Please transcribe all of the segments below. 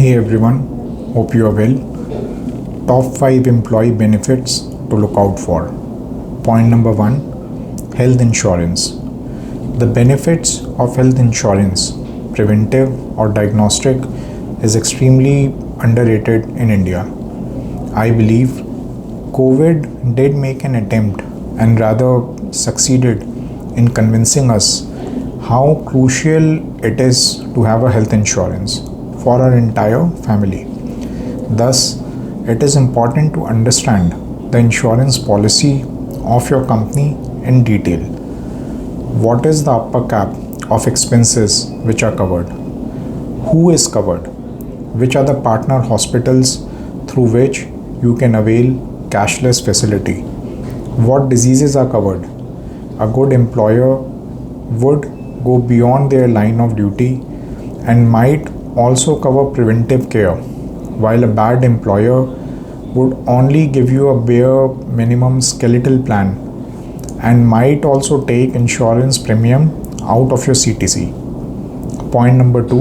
Hey everyone, hope you are well. Top 5 employee benefits to look out for. Point number 1, health insurance. The benefits of health insurance, preventive or diagnostic, is extremely underrated in India. I believe COVID did make an attempt and rather succeeded in convincing us how crucial it is to have a health insurance for our entire family. Thus, it is important to understand the insurance policy of your company in detail. What is the upper cap of expenses which are covered? Who is covered? Which are the partner hospitals through which you can avail cashless facility? What diseases are covered? A good employer would go beyond their line of duty and might also cover preventive care, while a bad employer would only give you a bare minimum skeletal plan and might also take insurance premium out of your CTC. Point number 2,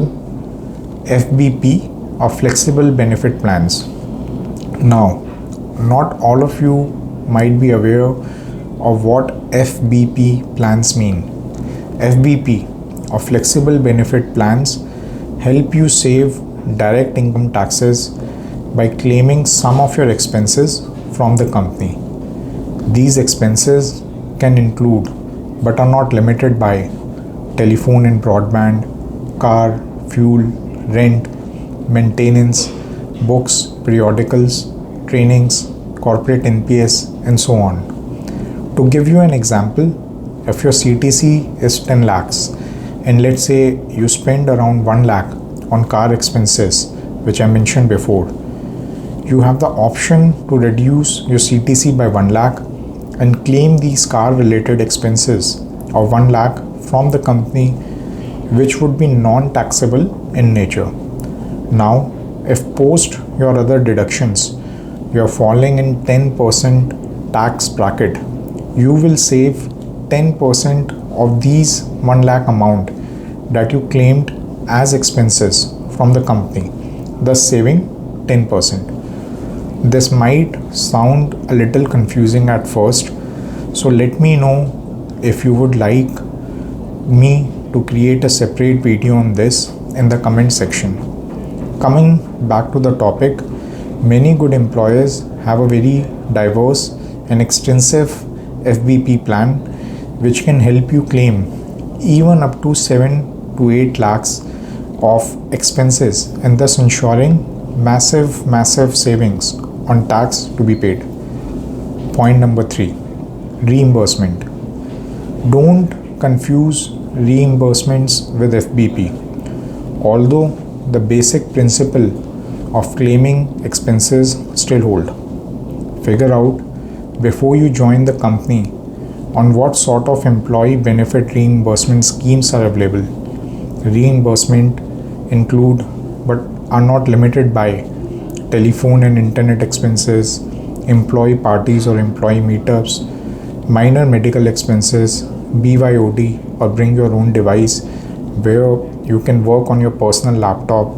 FBP or flexible benefit plans. Now, not all of you might be aware of what FBP plans mean. FBP or flexible benefit plans help you save direct income taxes by claiming some of your expenses from the company. These expenses can include but are not limited by telephone and broadband, car, fuel, rent, maintenance, books, periodicals, trainings, corporate NPS, and so on. To give you an example, if your CTC is 10 lakhs and let's say you spend around 1 lakh on car expenses, which I mentioned before, you have the option to reduce your CTC by 1 lakh and claim these car related expenses of 1 lakh from the company, which would be non-taxable in nature. Now, if post your other deductions, you are falling in 10% tax bracket, you will save 10% of these 1 lakh amount that you claimed as expenses from the company, thus saving 10%. This might sound a little confusing at first, so let me know if you would like me to create a separate video on this in the comment section. Coming back to the topic, many good employers have a very diverse and extensive FBP plan which can help you claim even up to 7 to 8 lakhs of expenses and thus ensuring massive savings on tax to be paid. Point number 3, reimbursement. Don't confuse reimbursements with FBP. Although the basic principle of claiming expenses still hold. Figure out before you join the company on what sort of employee benefit reimbursement schemes are available. Reimbursement include but are not limited by telephone and internet expenses, employee parties or employee meetups, minor medical expenses, BYOD or bring your own device, where you can work on your personal laptop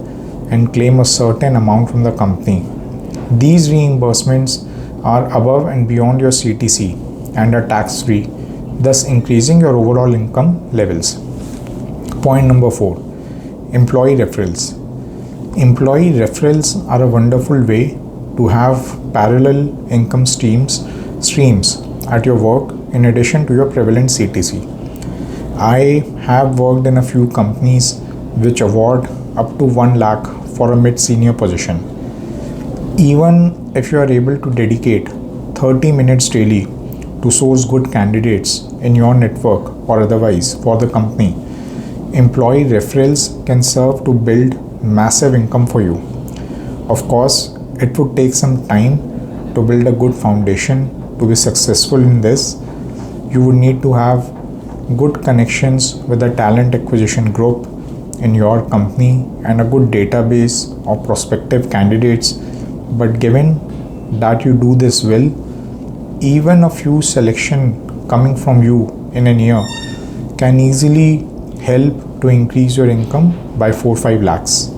and claim a certain amount from the company. These reimbursements are above and beyond your CTC and are tax-free, thus increasing your overall income levels. Point number 4, employee referrals. Employee referrals are a wonderful way to have parallel income streams at your work in addition to your prevalent CTC. I have worked in a few companies which award up to 1 lakh for a mid-senior position. Even if you are able to dedicate 30 minutes daily to source good candidates in your network or otherwise for the company, employee referrals can serve to build massive income for you. Of course, it would take some time to build a good foundation to be successful in this. You would need to have good connections with the talent acquisition group in your company and a good database of prospective candidates. But given that you do this well, even a few selection coming from you in a year can easily help to increase your income by 4-5 lakhs.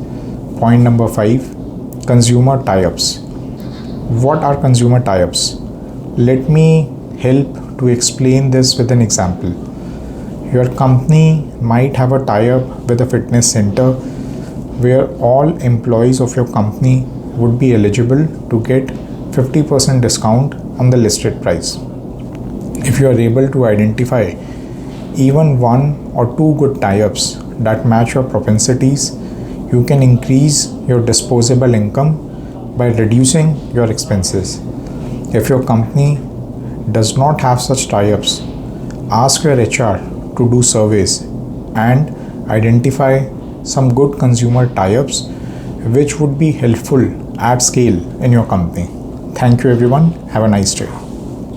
Point number 5, consumer tie-ups. What are consumer tie-ups? Let me help to explain this with an example. Your company might have a tie-up with a fitness center where all employees of your company would be eligible to get 50% discount on the listed price. If you are able to identify even one or two good tie-ups that match your propensities, you can increase your disposable income by reducing your expenses. If your company does not have such tie-ups, ask your HR to do surveys and identify some good consumer tie-ups which would be helpful at scale in your company. Thank you everyone. Have a nice day.